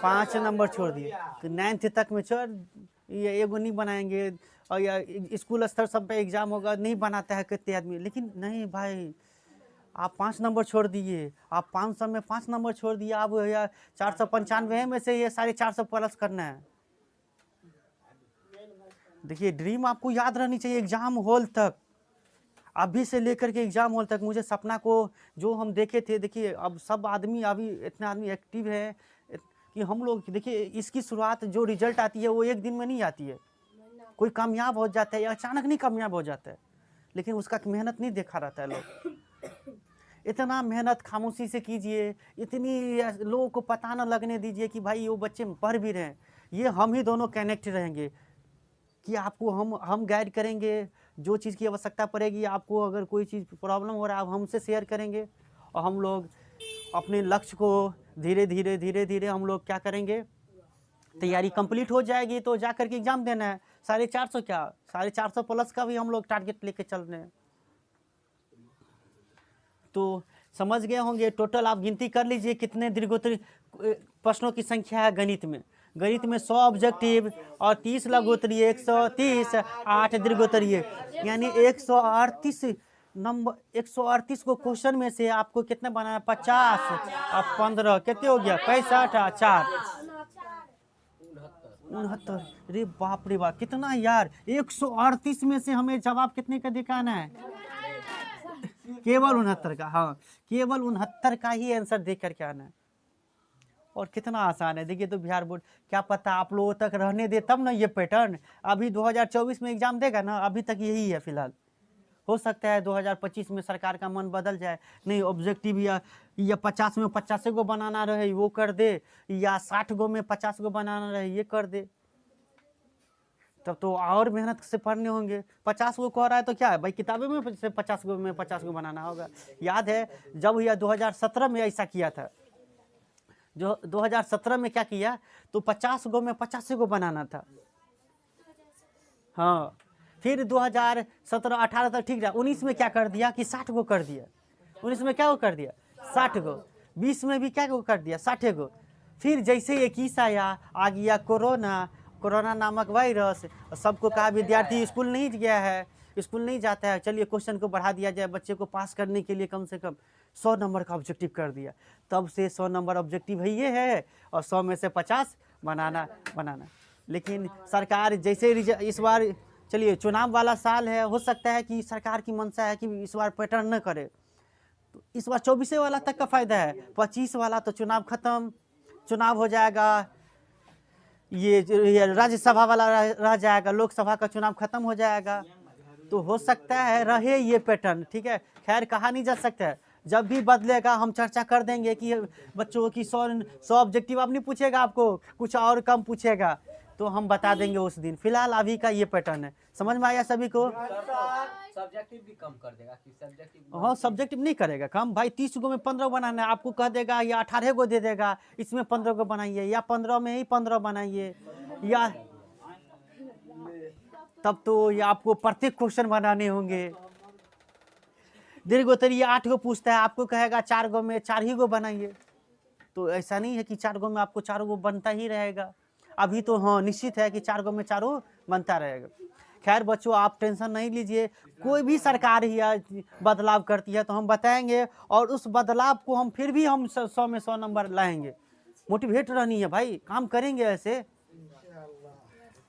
5 नंबर छोड़ दिए, तो 9th तक में छोड़ ये एगो नहीं बनाएंगे। और या स्कूल स्तर सब पे एग्जाम होगा, नहीं बनाता है कितने आदमी। लेकिन नहीं भाई, आप 5 नंबर छोड़ दिए, आप 500 में 5 नंबर छोड़ दिए, आप या 495 में से ये 450 प्लस करना है। देखिए ड्रीम आपको याद रहनी चाहिए एग्जाम हॉल तक, अभी से लेकर के एग्जाम हॉल तक। मुझे सपना को जो हम देखे थे, देखिए अब सब आदमी, अभी इतना आदमी एक्टिव है कि हम लोग देखिए इसकी शुरुआत जो रिजल्ट आती है वो एक दिन में नहीं आती है। कोई कामयाब हो जाता है या अचानक नहीं कामयाब हो जाता है, लेकिन उसका मेहनत नहीं देखा रहता है लोग। इतना मेहनत खामोशी से कीजिए, इतनी लोगों को पता न लगने दीजिए कि भाई वो बच्चे पढ़ भी रहे हैं। ये हम ही दोनों कनेक्ट रहेंगे कि आपको हम गाइड करेंगे, जो चीज़ की आवश्यकता पड़ेगी आपको, अगर कोई चीज़ प्रॉब्लम हो रहा है आप हमसे शेयर करेंगे, और हम लोग अपने लक्ष्य को धीरे धीरे हम लोग क्या करेंगे, तैयारी कंप्लीट हो जाएगी तो जा करके एग्ज़ाम देना है। 450 क्या, 450 प्लस का भी हम लोग टारगेट लेके चल रहे हैं। तो समझ गए होंगे, टोटल आप गिनती कर लीजिए कितने दीर्घोत्तरीय प्रश्नों की संख्या है गणित में। गणित में 100 ऑब्जेक्टिव और 30 लघुत्तरीय, 130, 8 दीर्घोत्तरीय, यानी 138 नंबर। 138 को क्वेश्चन में से आपको कितने बनाना है, 50 और 15 कितने हो गया, 65 और 4 69। अरे बाप रे बाप, कितना यार, 138 में से हमें जवाब कितने का दिखाना है, केवल 69 का। हाँ, केवल 69 का ही आंसर देख करके आना है। और कितना आसान है। देखिए तो बिहार बोर्ड, क्या पता आप लोगों तक रहने दे तब ना ये पैटर्न। अभी 2024 में एग्जाम देगा ना, अभी तक यही है फिलहाल। हो सकता है 2025 में सरकार का मन बदल जाए, नहीं ऑब्जेक्टिव या 50 में 50 गो बनाना रहे वो कर दे, या 60 गो में 50 गो बनाना रहे ये कर दे। तब तो और मेहनत से पढ़ने होंगे। 50 गो कह रहा है तो क्या है भाई, किताबें में से 50 गो में 50 गो बनाना होगा। याद है जब यह 2017 में ऐसा किया था, जो 2017 में क्या किया, तो 50 गो में 85 गो बनाना था। हाँ, फिर 2017 18 तक ठीक रहा। 19 में क्या कर दिया कि 60 गो कर दिया। 19 में क्या गो कर दिया, 60 गो। 20 में भी क्या गो कर दिया, 60 गो। फिर जैसे 21 आया, आ गया कोरोना नामक वायरस, सबको कहा विद्यार्थी स्कूल नहीं गया है, स्कूल नहीं जाता है, चलिए क्वेश्चन को बढ़ा दिया जाए, बच्चे को पास करने के लिए कम से कम 100 नंबर का ऑब्जेक्टिव कर दिया। तब से 100 नंबर ऑब्जेक्टिव है ये है, और 100 में से 50 बनाना। लेकिन सरकार जैसे इस बार, चलिए चुनाव वाला साल है, हो सकता है कि सरकार की मंशा है कि इस बार पैटर्न न करे, तो इस बार 24 वाला तक का फायदा है। 25 वाला तो चुनाव खत्म, चुनाव हो जाएगा, ये राज्यसभा वाला रह जाएगा, लोकसभा का चुनाव खत्म हो जाएगा। तो हो सकता है रहे ये पैटर्न, ठीक है। खैर कहा नहीं जा सकता है, जब भी बदलेगा हम चर्चा कर देंगे कि बच्चों की 100 ऑब्जेक्टिव अब नहीं पूछेगा, आपको कुछ और कम पूछेगा, तो हम बता देंगे उस दिन। फिलहाल अभी का ये पैटर्न है, समझ में आया सभी को। सब्जेक्टिव भी कम कर देगा कि सब्जेक्टिव, हाँ सब्जेक्टिव नहीं करेगा कम भाई। 30 गो में 15 बनाना है, आपको कह देगा या 18 गो दे देगा, इसमें 15 गो बनाइए, या 15 में ही 15 बनाइए, या तब तो ये आपको प्रत्येक क्वेश्चन बनाने होंगे। दीर्घोत्तरीय 8 गो पूछता है, आपको कहेगा 4 गो में 4 ही गो बनाइए। तो ऐसा नहीं है कि 4 गो में आपको 4 गो बनता ही रहेगा। अभी तो हाँ निश्चित है कि 4 गो में 4 बनता रहेगा। खैर बच्चों आप टेंशन नहीं लीजिए, कोई भी सरकार ही बदलाव करती है तो हम बताएंगे, और उस बदलाव को हम फिर भी हम 100 में 100 नंबर लाएंगे। मोटिवेट रहनी है भाई, काम करेंगे ऐसे।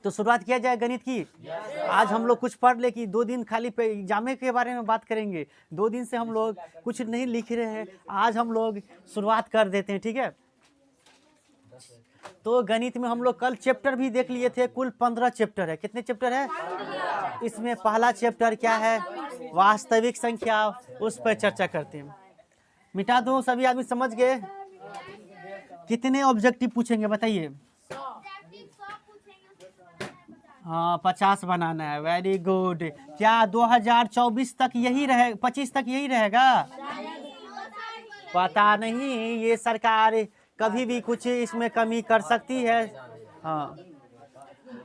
तो शुरुआत किया जाए गणित की। आज हम लोग कुछ पढ़ ले कि 2 दिन खाली पे एग्जामे के बारे में बात करेंगे। 2 दिन से हम लोग कुछ नहीं लिख रहे हैं, आज हम लोग शुरुआत कर देते हैं, ठीक है। तो गणित में हम लोग कल चैप्टर भी देख लिए थे, कुल 15 चैप्टर है। कितने चैप्टर है? इसमें पहला चैप्टर क्या है? वास्तविक संख्या, उस पर चर्चा करते हैं। मिटा दो, सभी आदमी समझ गए? कितने ऑब्जेक्टिव पूछेंगे बताइए? हाँ, 50 बनाना है। Very good. क्या 2024 तक यही रहे, 25 तक यही रहेगा? पता नहीं, ये सरकार कभी भी कुछ इसमें कमी कर सकती है। हाँ,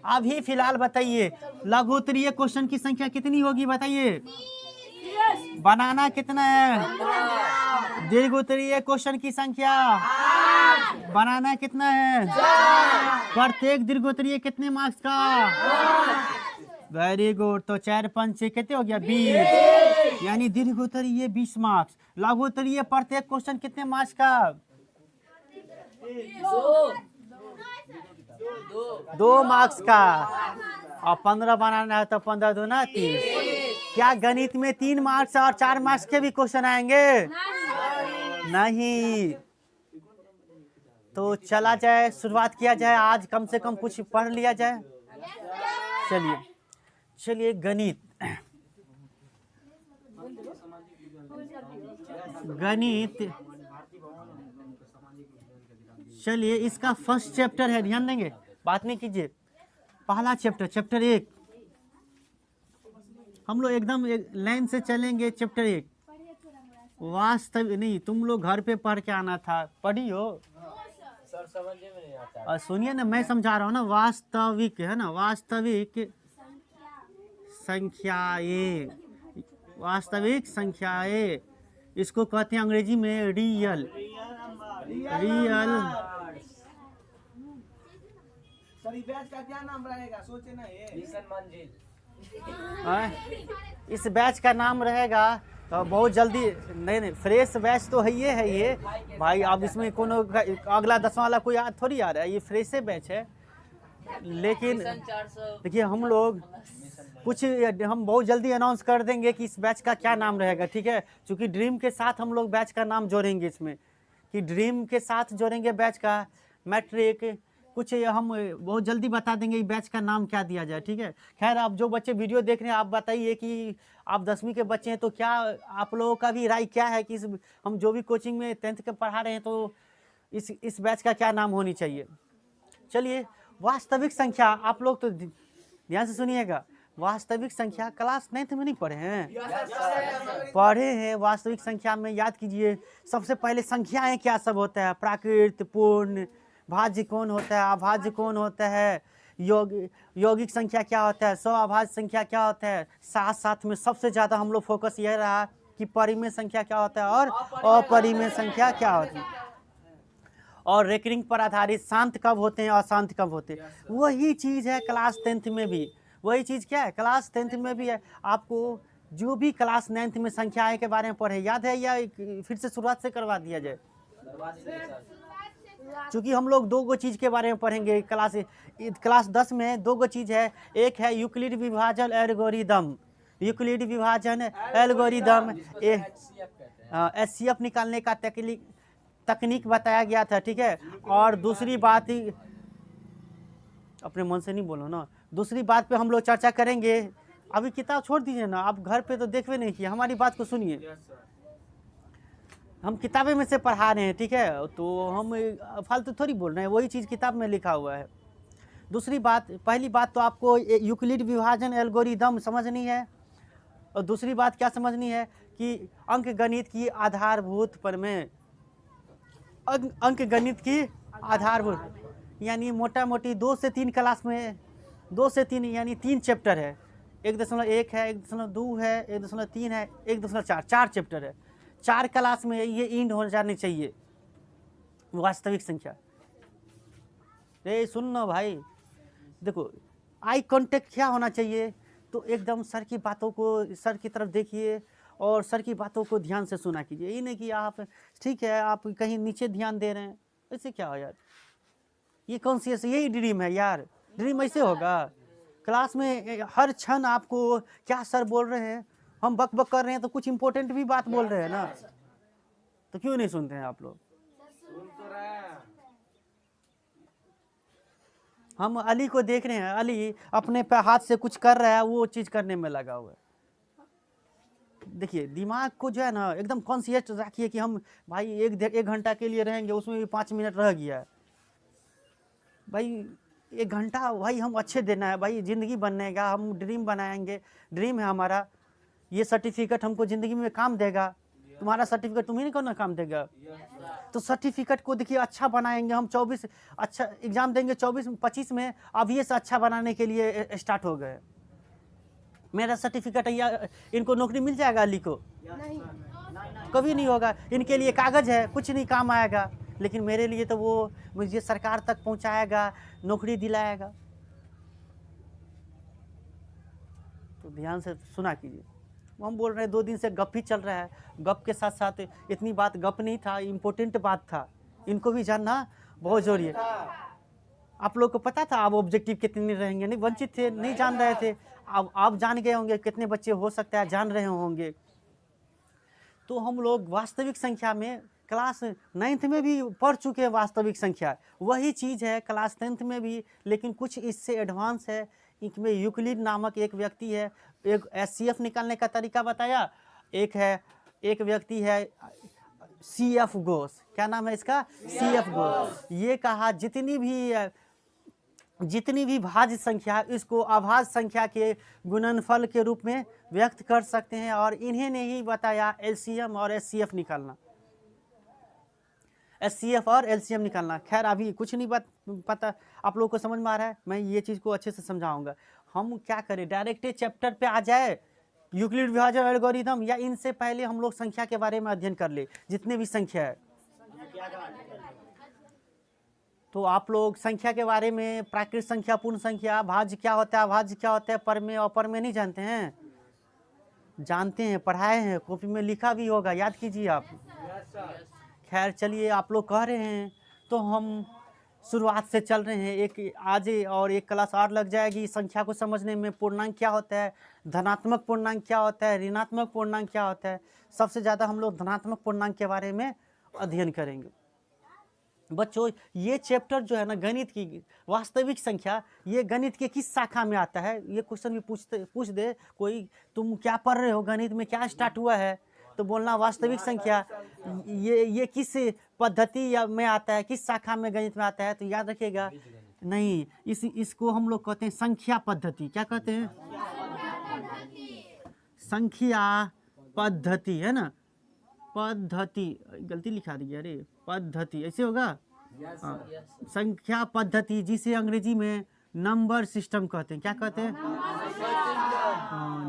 अभी फिलहाल बताइए लघुत्तरीय क्वेश्चन की संख्या कितनी होगी बताइए? बनाना कितना है? दीर्घोत्तरीय क्वेश्चन की संख्या बनाना कितना है? प्रत्येक दीर्घोत्तरीय कितने मार्क्स का? Very good. तो 4 5 6 कितने हो गया? 20। यानी दीर्घोत्तरीय 20 मार्क्स, लघुत्तरीय प्रत्येक क्वेश्चन कितने मार्क्स का? 2 मार्क्स का। और 15 बनाना है तो 15 दूना 30। क्या गणित में 3 मार्क्स और 4 मार्क्स के भी क्वेश्चन आएंगे? नहीं। तो चला जाए, शुरुआत किया जाए, आज कम से कम कुछ पढ़ लिया जाए। चलिए चलिए गणित चलिए इसका फर्स्ट चैप्टर है, ध्यान देंगे, बात नहीं कीजिए। पहला चैप्टर, चैप्टर 1 हम लोग एकदम लाइन से चलेंगे। चैप्टर 1 वास्तविक, नहीं तुम लोग घर पे पढ़ के आना था, पढ़ी हो? सर समझ में नहीं आता। और सुनिए ना, मैं समझा रहा हूँ ना। वास्तविक है ना, वास्तविक संख्याएं, वास्तविक संख्याएं, इसको कहते हैं अंग्रेजी में रियल। सर ये बैच का क्या नाम रहेगा सोचे ना ये? मिशन मंजिल। इस बैच का नाम रहेगा तो बहुत जल्दी, नहीं फ्रेश बैच तो है ये भाई। अब इसमें कोनो अगला 10वां वाला कोई थोड़ी आ रहा है, ये फ्रेश बैच है। लेकिन देखिए हम लोग कुछ, हम बहुत जल्दी अनाउंस कर देंगे कि इस बैच का क्या नाम रहेगा, ठीक है। क्योंकि ड्रीम के साथ हम लोग बैच का नाम जोड़ेंगे इसमें, कि ड्रीम के साथ जोड़ेंगे बैच का। मैट्रिक कुछ हम बहुत जल्दी बता देंगे बैच का नाम क्या दिया जाए, ठीक है। खैर, आप जो बच्चे वीडियो देख रहे हैं, आप बताइए कि आप 10वीं के बच्चे हैं, तो क्या आप लोगों का भी राय क्या है कि हम जो भी कोचिंग में 10th के पढ़ा रहे हैं, तो इस बैच का क्या नाम होनी चाहिए। चलिए, वास्तविक संख्या, आप लोग तो ध्यान से सुनिएगा। वास्तविक संख्या क्लास 9th में नहीं पढ़े हैं? पढ़े हैं। वास्तविक संख्या में याद कीजिए, सबसे पहले संख्याएं क्या सब होता है? प्राकृत, पूर्ण, भाज्य कौन होता है, अभाज्य कौन होता है, यौगिक संख्या क्या होता है, स्वाभाज्य संख्या क्या होता है। साथ साथ में सबसे ज़्यादा हम लोग फोकस यह रहा कि परिमेय संख्या क्या होता है और अपरिमेय संख्या क्या होती है, और रेकरिंग पर आधारित शांत कब होते हैं, अशांत कब होते हैं। वही चीज़ है क्लास 10th में भी। वही चीज़ क्या है क्लास 10th में भी है। आपको जो भी क्लास 9th में संख्याएं के बारे में पढ़े याद है, या फिर से शुरुआत से करवा दिया जाए? चूँकि हम लोग 2 चीज़ के बारे में पढ़ेंगे क्लास 10 में। 2 चीज़ है, एक है यूक्लिड विभाजन एल्गोरिदम। यूक्लिड विभाजन एल्गोरिदम HCF निकालने का तकनीक बताया गया था, ठीक है। और दूसरी बात, अपने मन से नहीं बोलो ना, दूसरी बात पे हम लोग चर्चा करेंगे। अभी किताब छोड़ दीजिए ना, आप घर पे तो देखवे नहीं किया, हमारी बात को सुनिए। हम किताबें में से पढ़ा रहे हैं, ठीक है, तो हम फालतू थोड़ी बोल रहे हैं, वही चीज़ किताब में लिखा हुआ है। दूसरी बात, पहली बात तो आपको यूक्लिड विभाजन एल्गोरिदम समझनी है, और दूसरी बात क्या समझनी है कि अंक गणित की आधारभूत प्रमेय। अंक गणित की आधारभूत यानी मोटा मोटी 2 से 3 क्लास में, 2 से 3 यानी 3 चैप्टर है। 1.1 है, 1.2 है, 1.3 है, 1.4, 4 चैप्टर है। 4 क्लास में ये इंड हो जानी चाहिए वास्तविक संख्या। सुन ना भाई, देखो आई कांटेक्ट क्या होना चाहिए, तो एकदम सर की बातों को, सर की तरफ देखिए और सर की बातों को ध्यान से सुना कीजिए। ये नहीं कि आप ठीक है आप कहीं नीचे ध्यान दे रहे हैं, ऐसे क्या हो यार। ये कौन सी, यही ड्रीम है यार। ड्रीम ऐसे होगा? क्लास में हर क्षण आपको क्या सर बोल रहे हैं, हम बक बक कर रहे हैं तो कुछ इंपॉर्टेंट भी बात बोल रहे हैं ना, तो क्यों नहीं सुनते हैं आप लोग? हम अली को देख रहे हैं, अली अपने पे हाथ से कुछ कर रहा है, वो चीज़ करने में लगा हुआ है। देखिए दिमाग को जो है ना एकदम कॉन्शियस रखिए कि हम भाई एक घंटा के लिए रहेंगे, उसमें भी 5 मिनट रह गया है भाई, 1 घंटा भाई हम अच्छे देना है भाई, ज़िंदगी बनने का हम ड्रीम बनाएंगे, ड्रीम है हमारा, ये सर्टिफिकेट हमको ज़िंदगी में काम देगा, तुम्हारा सर्टिफिकेट तुम्हें नहीं करना काम देगा, तो सर्टिफिकेट को देखिए अच्छा बनाएंगे हम। 24 अच्छा एग्ज़ाम देंगे, 24-25 में अब ये से अच्छा बनाने के लिए स्टार्ट हो गए। मेरा सर्टिफिकेट या इनको नौकरी मिल जाएगा अली को? नहीं, कभी नहीं होगा। इनके लिए कागज़ है, कुछ नहीं काम आएगा, लेकिन मेरे लिए तो वो मुझे सरकार तक पहुंचाएगा, नौकरी दिलाएगा। तो ध्यान से सुना कीजिए। हम बोल रहे हैं 2 दिन से गप ही चल रहा है, गप के साथ साथ इतनी बात गप नहीं था, इम्पोर्टेंट बात था, इनको भी जानना बहुत जरूरी है। आप लोग को पता था अब ऑब्जेक्टिव कितने रहेंगे? नहीं, वंचित थे, नहीं जान रहे थे। अब आप जान गए होंगे कितने बच्चे हो सकता है जान रहे होंगे। तो हम लोग वास्तविक संख्या में क्लास 9th में भी पढ़ चुके हैं, वास्तविक संख्या वही चीज़ है क्लास 10th में भी, लेकिन कुछ इससे एडवांस है। इसमें यूक्लिड नामक एक व्यक्ति है, एक एचसीएफ निकालने का तरीका बताया, एक व्यक्ति है सीएफ घोष, क्या नाम है इसका? सीएफ घोष। ये कहा जितनी भी भाज्य संख्या इसको अभाज्य संख्या के गुणनफल के रूप में व्यक्त कर सकते हैं, और इन्हें ने ही बताया एलसीएम और एचसीएफ निकालना, एचसीएफ और एलसीएम निकालना। खैर अभी कुछ नहीं पता आप लोगों को समझ में आ रहा है, मैं ये चीज़ को अच्छे से समझाऊंगा। हम क्या करें, डायरेक्ट चैप्टर पे आ जाए, यूक्लिड विभाजन एल्गोरिथम, या इनसे पहले हम लोग संख्या के बारे में अध्ययन कर ले, जितने भी संख्या है। तो आप लोग संख्या के बारे में प्राकृत संख्या, पूर्ण संख्या, भाज्य क्या होता है, अभाज्य क्या होता है, परमेय अपरमेय नहीं जानते हैं? जानते हैं, पढ़ाए हैं, कॉपी में लिखा भी होगा, याद कीजिए आप। खैर चलिए, आप लोग कह रहे हैं तो हम शुरुआत से चल रहे हैं। एक आज और एक क्लास और लग जाएगी संख्या को समझने में। पूर्णांक क्या होता है, धनात्मक पूर्णांक क्या होता है, ऋणात्मक पूर्णांक क्या होता है। सबसे ज़्यादा हम लोग धनात्मक पूर्णांक के बारे में अध्ययन करेंगे। बच्चों ये चैप्टर जो है ना गणित की वास्तविक संख्या, ये गणित के किस शाखा में आता है? ये क्वेश्चन भी पूछ दे कोई, तुम क्या पढ़ रहे हो, गणित में क्या स्टार्ट हुआ है, तो बोलना वास्तविक संख्या ये किस पद्धति में आता है, किस शाखा में गणित में आता है, तो याद रखिएगा नहीं, इसको हम लोग कहते हैं संख्या पद्धति। क्या कहते हैं? संख्या पद्धति, है ना, पद्धति, गलती लिखा दी, अरे पद्धति ऐसे होगा। संख्या पद्धति, जिसे अंग्रेजी में नंबर सिस्टम कहते हैं। क्या कहते हैं?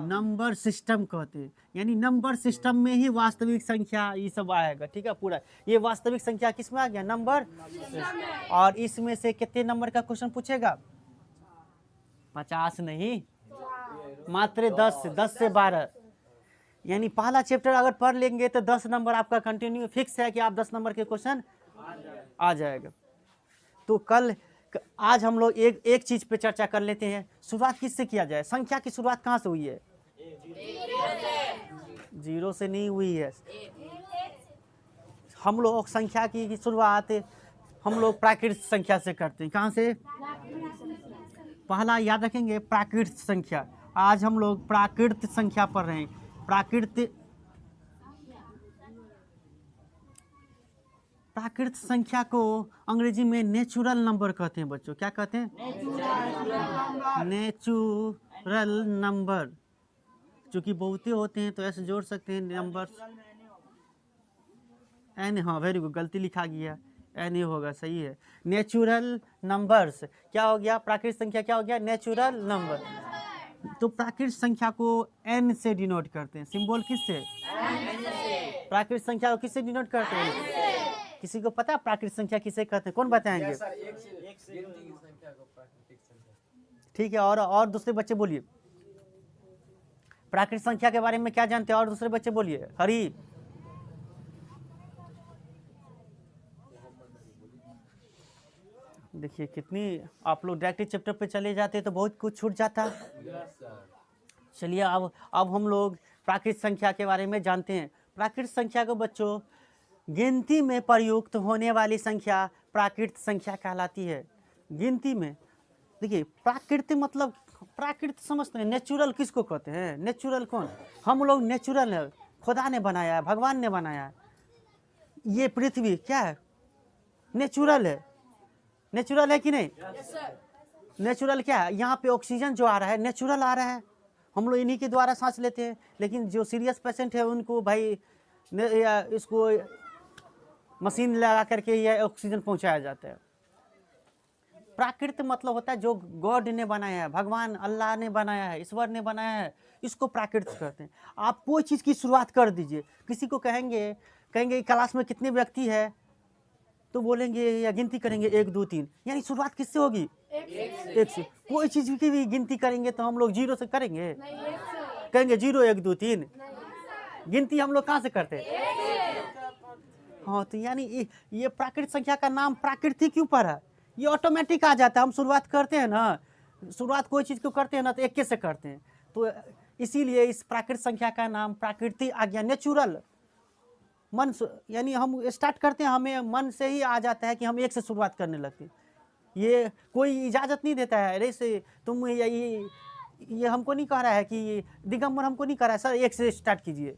नंबर सिस्टम कहते हैं। यानी नंबर सिस्टम में ही वास्तविक संख्या ये सब आएगा, ठीक है। पूरा ये वास्तविक संख्या किस में आ गया? नंबर। और इसमें से कितने नंबर का क्वेश्चन पूछेगा? 50 नहीं, मात्र 10 से 12। यानी पहला चैप्टर अगर पढ़ लेंगे तो 10 नंबर आपका कंटिन्यू फिक्स है कि आप 10 नंबर के क्वेश्चन आ जाएगा। तो आज हम लोग एक चीज पे चर्चा कर लेते हैं। शुरुआत किससे किया जाए? संख्या की शुरुआत कहाँ से हुई है? 0 से नहीं हुई है। हम लोग संख्या की शुरुआत हम लोग प्राकृत संख्या से करते हैं। कहाँ से? पहला याद रखेंगे प्राकृत संख्या। आज हम लोग प्राकृत संख्या पढ़ रहे हैं। प्राकृत संख्या को अंग्रेजी में नेचुरल नंबर कहते हैं बच्चों। क्या कहते हैं? Natural number. चूंकि बहुते होते हैं तो ऐसे जोड़ सकते हैं नंबर एन। हाँ वेरी गुड, गलती लिखा गया, एन ही होगा, सही है। नेचुरल नंबर्स क्या हो गया? प्राकृत संख्या क्या हो गया? Natural number. तो प्राकृत संख्या को एन से डिनोट करते हैं। सिंबल किससे? प्राकृत संख्या को किससे डिनोट करते हैं? किसी को पता प्राकृत संख्या किसे कहते हैं? कौन बताएंगे? ठीक है, और दूसरे बच्चे बोलिए प्राकृत संख्या के बारे में क्या जानते हैं? और दूसरे बच्चे बोलिए। हरी, देखिए कितनी आप लोग डायरेक्ट चैप्टर पे चले जाते तो बहुत कुछ छूट जाता। चलिए अब हम लोग प्राकृत संख्या के बारे में जानते हैं। प्राकृत संख्या को बच्चों गिनती में प्रयुक्त होने वाली संख्या प्राकृत संख्या कहलाती है। गिनती में देखिए प्राकृत मतलब प्राकृत समझते हैं, नेचुरल किसको कहते हैं? नेचुरल कौन? हम लोग नेचुरल है, खुदा ने बनाया है, भगवान ने बनाया है। ये पृथ्वी क्या है? नेचुरल है। नेचुरल है कि नहीं? नेचुरल क्या है? यहाँ पे ऑक्सीजन जो आ रहा है नेचुरल आ रहा है, हम लोग इन्हीं के द्वारा सांस लेते हैं। लेकिन जो सीरियस पेशेंट है उनको भाई इसको मशीन लगा करके यह ऑक्सीजन पहुंचाया जाता है। प्राकृत मतलब होता है जो गॉड ने बनाया है, भगवान अल्लाह ने बनाया है, ईश्वर ने बनाया है, इसको प्राकृत कहते हैं। आप कोई चीज़ की शुरुआत कर दीजिए, किसी को कहेंगे क्लास में कितने व्यक्ति है तो बोलेंगे या गिनती करेंगे 1 2 3, यानी शुरुआत किससे होगी? एक से। कोई चीज़ की भी गिनती करेंगे तो हम लोग 0 से करेंगे? कहेंगे 0 1 2 3। गिनती हम लोग कहाँ से करते हैं? हाँ, तो यानी ये प्राकृत संख्या का नाम प्राकृतिक क्यों पड़ा? ये ऑटोमेटिक आ जाता है। हम शुरुआत करते हैं ना, शुरुआत कोई चीज़ को करते हैं ना तो 1 से करते हैं, तो इसीलिए इस प्राकृत संख्या का नाम प्राकृतिक आ गया। नेचुरल मन यानी हम स्टार्ट करते हैं, हमें मन से ही आ जाता है कि हम 1 से शुरुआत करने लगते हैं। ये कोई इजाज़त नहीं देता है, अरे से तुम ये हमको नहीं कह रहा है कि दिगंबर हमको नहीं कह रहा है सर 1 से स्टार्ट कीजिए,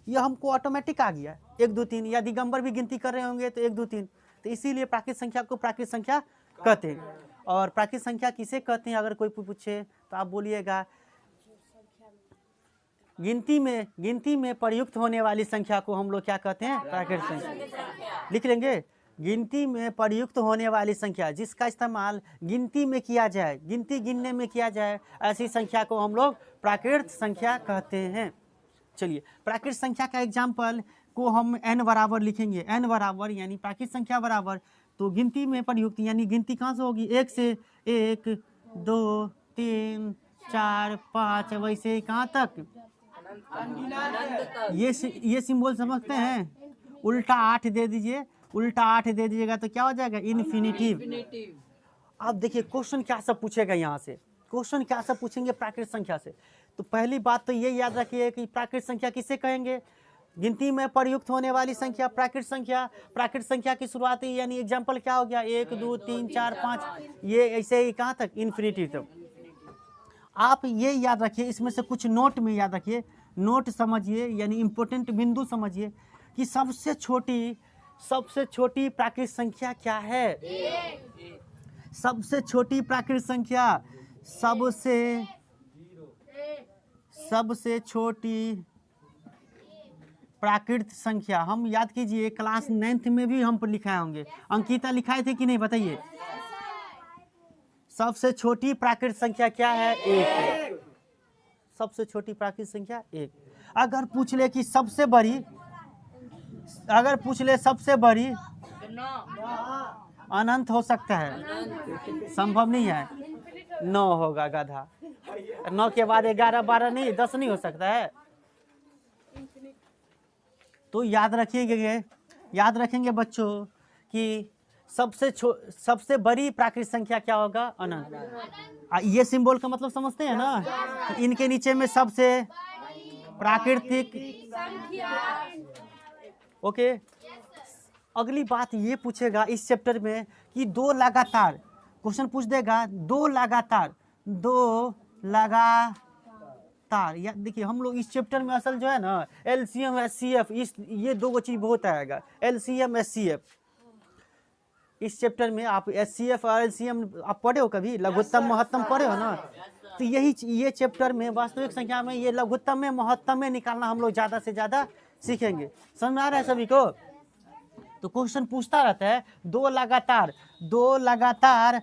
ये हमको ऑटोमेटिक आ गया 1 2 3। या दिगंबर भी गिनती कर रहे होंगे तो 1 2 3, तो इसीलिए प्राकृत संख्या को प्राकृत संख्या कहते हैं। और प्राकृत संख्या किसे कहते हैं अगर कोई पूछे तो आप बोलिएगा गिनती में प्रयुक्त होने वाली संख्या को हम लोग क्या कहते हैं? प्राकृत संख्या। लिख लेंगे, गिनती में प्रयुक्त होने वाली संख्या जिसका इस्तेमाल गिनती में किया जाए, गिनती गिनने में किया जाए, ऐसी संख्या को हम लोग प्राकृत संख्या कहते हैं। चलिए प्राकृत संख्या का एग्जाम्पल को हम n बराबर लिखेंगे। n बराबर यानी प्राकृत संख्या बराबर तो गिनती में प्रयुक्त, यानी गिनती कहाँ से होगी? 1 से 1 2 3 4 5 वैसे कहाँ तक? ये सिंबल समझते हैं? उल्टा 8 दे दीजिए, उल्टा 8 दे दीजिएगा तो क्या हो जाएगा? इन्फिनिटिव। अब देखिए क्वेश्चन क्या सब पूछेगा यहाँ से, क्वेश्चन क्या सब पूछेंगे प्राकृत संख्या से। तो पहली बात तो ये याद रखिए कि प्राकृत संख्या किसे कहेंगे? गिनती में प्रयुक्त होने वाली संख्या प्राकृत संख्या। प्राकृत संख्या की शुरुआत यानी एग्जाम्पल क्या हो गया? 1 2 3 4 5, ये ऐसे ही कहाँ तक? इन्फिनिटिव तक। आप ये याद रखिए, इसमें से कुछ नोट में याद रखिए, नोट समझिए यानी इम्पोर्टेंट बिंदु समझिए कि सबसे छोटी प्राकृत संख्या क्या है? सबसे छोटी प्राकृत संख्या, सबसे छोटी प्राकृत संख्या हम याद कीजिए, क्लास 9th में भी हम पर लिखाए होंगे। अंकिता लिखाए थे कि नहीं बताइए? सबसे छोटी प्राकृत संख्या क्या है? 1। सबसे छोटी प्राकृत संख्या 1। अगर पूछ ले कि सबसे बड़ी, अनंत हो सकता है, संभव नहीं है। 9 होगा गधा, 9 के बाद 11 12 नहीं 10 नहीं हो सकता है। तो याद रखेंगे बच्चों कि सबसे बड़ी प्राकृत संख्या क्या होगा? अनंत। ये सिंबल का मतलब समझते हैं ना? इनके नीचे में सबसे प्राकृतिक। ओके, अगली बात ये पूछेगा इस चैप्टर में कि 2 लगातार, क्वेश्चन पूछ देगा 2 लगातार। या देखिए हम लोग इस चैप्टर में असल जो है ना LCM SCF ये 2 चीज बहुत आएगा। LCM SCF इस चैप्टर में आप SCF और LCM आप पढ़े हो कभी? लघुत्तम महत्तम पढ़े हो ना? तो ये चैप्टर में वास्तविक संख्या में ये लघुत्तम में महत्तम में निकालना हम लोग ज़्यादा से ज़्यादा सीखेंगे। समझ आ रहा है सभी को? तो क्वेश्चन पूछता रहता है 2 लगातार